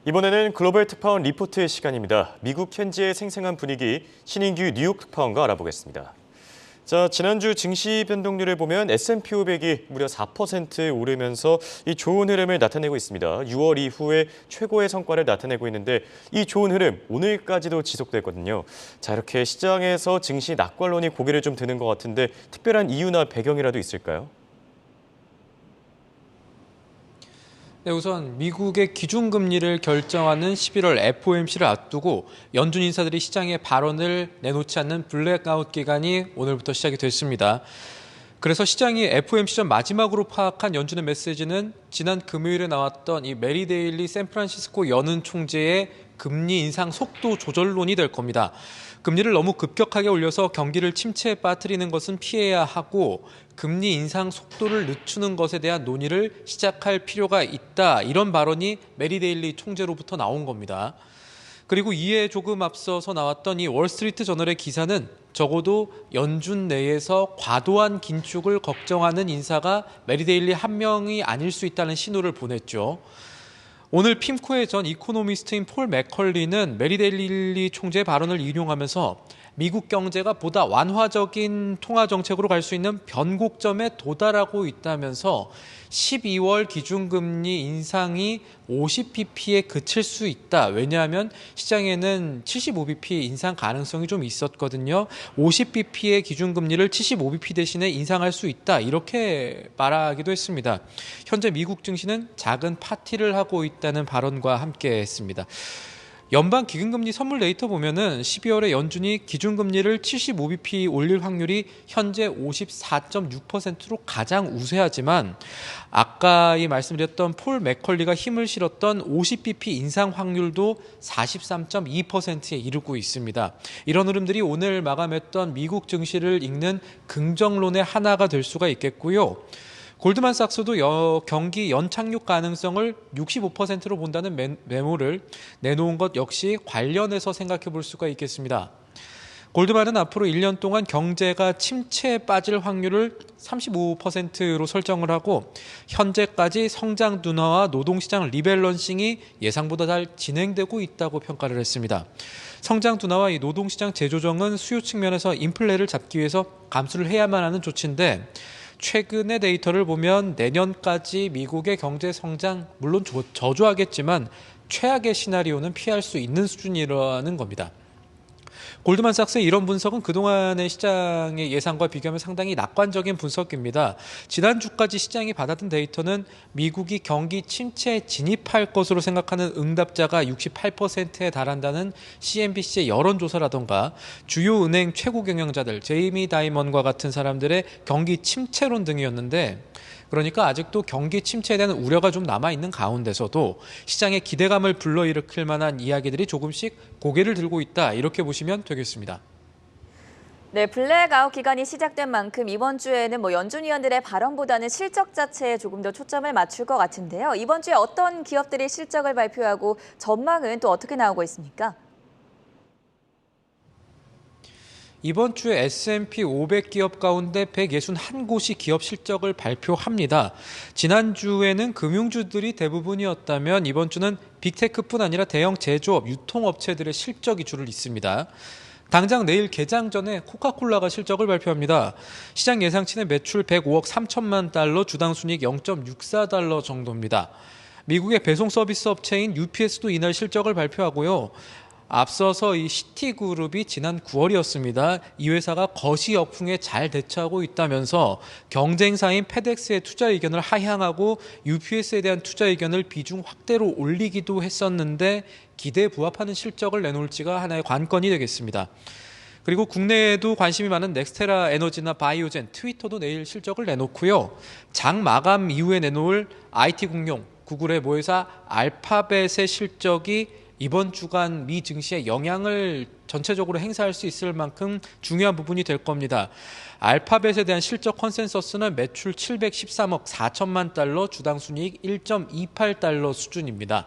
이번에는 글로벌 특파원 리포트의 시간입니다. 미국 현지의 생생한 분위기, 신인규 뉴욕 특파원과 알아보겠습니다. 자, 지난주 증시 변동률을 보면 S&P 500이 무려 4% 오르면서 이 좋은 흐름을 나타내고 있습니다. 6월 이후에 최고의 성과를 나타내고 있는데 이 좋은 흐름 오늘까지도 지속됐거든요. 자, 이렇게 시장에서 증시 낙관론이 고개를 좀 드는 것 같은데 특별한 이유나 배경이라도 있을까요? 네, 우선 미국의 기준금리를 결정하는 11월 FOMC를 앞두고 연준 인사들이 시장에 발언을 내놓지 않는 블랙아웃 기간이 오늘부터 시작이 됐습니다. 그래서 시장이 FOMC 전 마지막으로 파악한 연준의 메시지는 지난 금요일에 나왔던 이 메리 데일리 샌프란시스코 연은 총재의 금리 인상 속도 조절론이 될 겁니다. 금리를 너무 급격하게 올려서 경기를 침체에 빠뜨리는 것은 피해야 하고 금리 인상 속도를 늦추는 것에 대한 논의를 시작할 필요가 있다. 이런 발언이 메리 데일리 총재로부터 나온 겁니다. 그리고 이에 조금 앞서서 나왔던 이 월스트리트 저널의 기사는 적어도 연준 내에서 과도한 긴축을 걱정하는 인사가 메리 데일리 한 명이 아닐 수 있다는 신호를 보냈죠. 오늘 핌코의 전 이코노미스트인 폴 맥컬리는 메리 데일리 총재의 발언을 인용하면서 미국 경제가 보다 완화적인 통화 정책으로 갈 수 있는 변곡점에 도달하고 있다면서 12월 기준금리 인상이 50bp에 그칠 수 있다. 왜냐하면 시장에는 75bp 인상 가능성이 좀 있었거든요. 50bp의 기준금리를 75bp 대신에 인상할 수 있다. 이렇게 말하기도 했습니다. 현재 미국 증시는 작은 파티를 하고 있다는 발언과 함께 했습니다. 연방 기준금리 선물 데이터 보면은 12월에 연준이 기준금리를 75bp 올릴 확률이 현재 54.6%로 가장 우세하지만 아까 말씀드렸던 폴 맥컬리가 힘을 실었던 50bp 인상 확률도 43.2%에 이르고 있습니다. 이런 흐름들이 오늘 마감했던 미국 증시를 읽는 긍정론의 하나가 될 수가 있겠고요. 골드만삭스도 경기 연착륙 가능성을 65%로 본다는 메모를 내놓은 것 역시 관련해서 생각해 볼 수가 있겠습니다. 골드만은 앞으로 1년 동안 경제가 침체에 빠질 확률을 35%로 설정을 하고 현재까지 성장 둔화와 노동시장 리밸런싱이 예상보다 잘 진행되고 있다고 평가를 했습니다. 성장 둔화와 이 노동시장 재조정은 수요 측면에서 인플레를 잡기 위해서 감수를 해야만 하는 조치인데 최근의 데이터를 보면 내년까지 미국의 경제 성장 물론 저조하겠지만 최악의 시나리오는 피할 수 있는 수준이라는 겁니다. 골드만삭스의 이런 분석은 그동안의 시장의 예상과 비교하면 상당히 낙관적인 분석입니다. 지난주까지 시장이 받았던 데이터는 미국이 경기 침체에 진입할 것으로 생각하는 응답자가 68%에 달한다는 CNBC의 여론조사라던가 주요 은행 최고 경영자들, 제이미 다이먼과 같은 사람들의 경기 침체론 등이었는데 그러니까 아직도 경기 침체에 대한 우려가 좀 남아있는 가운데서도 시장의 기대감을 불러일으킬 만한 이야기들이 조금씩 고개를 들고 있다. 이렇게 보시면 되겠습니다. 네, 블랙아웃 기간이 시작된 만큼 이번 주에는 연준 위원들의 발언보다는 실적 자체에 조금 더 초점을 맞출 것 같은데요. 이번 주에 어떤 기업들이 실적을 발표하고 전망은 또 어떻게 나오고 있습니까? 이번 주에 S&P 500 기업 가운데 161곳이 기업 실적을 발표합니다. 지난주에는 금융주들이 대부분이었다면 이번 주는 빅테크뿐 아니라 대형 제조업, 유통업체들의 실적이 줄을 잇습니다. 당장 내일 개장 전에 코카콜라가 실적을 발표합니다. 시장 예상치는 매출 105억 3천만 달러, 주당 순이익 0.64달러 정도입니다. 미국의 배송 서비스 업체인 UPS도 이날 실적을 발표하고요. 앞서서 이 시티그룹이 지난 9월이었습니다. 이 회사가 거시 역풍에 잘 대처하고 있다면서 경쟁사인 페덱스의 투자 의견을 하향하고 UPS에 대한 투자 의견을 비중 확대로 올리기도 했었는데 기대에 부합하는 실적을 내놓을지가 하나의 관건이 되겠습니다. 그리고 국내에도 관심이 많은 넥스테라 에너지나 바이오젠, 트위터도 내일 실적을 내놓고요. 장 마감 이후에 내놓을 IT 공룡, 구글의 모회사 알파벳의 실적이 이번 주간 미 증시에 영향을 전체적으로 행사할 수 있을 만큼 중요한 부분이 될 겁니다. 알파벳에 대한 실적 컨센서스는 매출 713억 4천만 달러, 주당 순이익 1.28달러 수준입니다.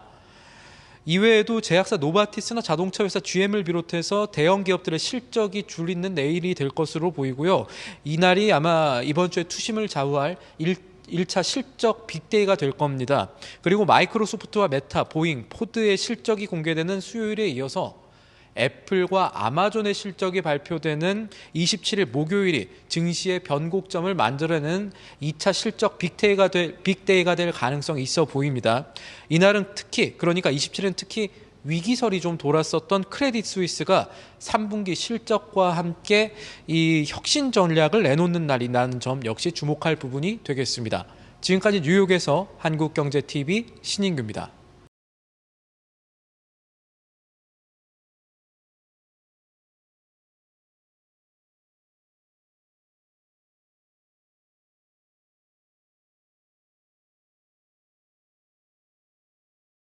이외에도 제약사 노바티스나 자동차 회사 GM을 비롯해서 대형 기업들의 실적이 줄있는 내일이 될 것으로 보이고요. 이날이 아마 이번 주에 투심을 좌우할 1차 실적 빅데이가 될 겁니다. 그리고 마이크로소프트와 메타, 보잉, 포드의 실적이 공개되는 수요일에 이어서 애플과 아마존의 실적이 발표되는 27일 목요일이 증시의 변곡점을 만들어내는 2차 실적 빅데이가 될 가능성이 있어 보입니다. 이날은 특히, 그러니까 27일은 특히 위기설이 좀 돌았었던 크레딧 스위스가 3분기 실적과 함께 이 혁신 전략을 내놓는 날이라는 점 역시 주목할 부분이 되겠습니다. 지금까지 뉴욕에서 한국경제TV 신인규입니다.